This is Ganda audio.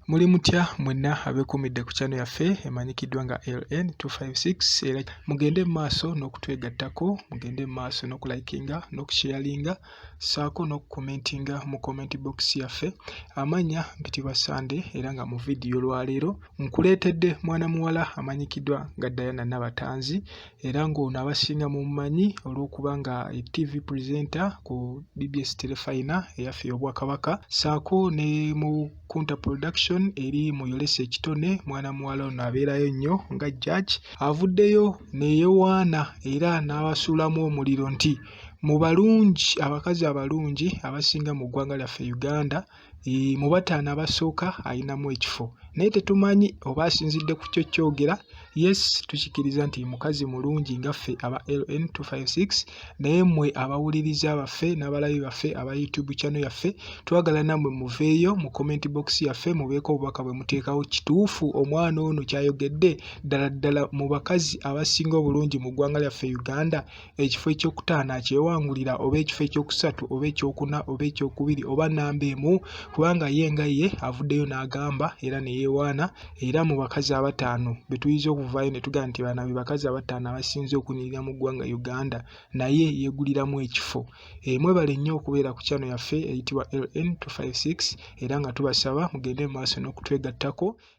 Muli mutya mwenna abeekumidde ku channel yaffe emanyikiddwa nga LN256 era mugende mu maaso n'okutwegattako, mugende mu maaso n'okulayikinga n'okusharinga ssaako n'okukomentinga mu comment box yaffe. Amanya mpitibwa Sunday era nga mu vidiyo olwaleero nkuleetedde mwana muwala amanyikiddwa nga Diana Nabatanzi era ng'ono abasinga mu mumanyi olw'okuba nga TV presenter ku BBS Telefina eyaffe y'Obwakabaka ssaako ne mu Kunta Production eri muyolese ekitone. Mwana muwala ono abeerayo nnyo nga judge avuddeyo neyewaana era n'abasuulamu omuliro nti mu balungi abakazi abalungi abasinga mu ggwanga lyaffe Uganda mu bataano abasooka ayinamu ekifo, naye tetumanyi oba asinzidde ku kyo kyogera. Yes, tukikiriza nti mukazi mulungi ngaffe aba LN256, naye mmwe abawuliriza baffe n'abalabi baffe aba YouTube channel yaffe twagala nammwe muveeyo mu comment box yaffe mubeeko obubaka bwe muteekawo kituufu omwana ono kyayogedde ddala ddala mu bakazi abasinga obulungi mu ggwanga lyaffe Uganda ekifo ekyokutaano akyewangulira oba ekifo ekyokusatu oba ekyokuna oba ekyokubiri oba nnamba emu, kubanga ye nga ye avuddeyo n'agamba era ne yeewaana era mu bakazi abataano be tuyinza okuvaayo ne tugamba nti bano be bakazi abataano abasinze okunyirira mu ggwanga Uganda, naye yeeguliramu ekifo. Mwebale nnyo okubeera ku channel yaffe eyitibwa LN256 era nga tubasaba mugende mu maaso n'okutwegattako.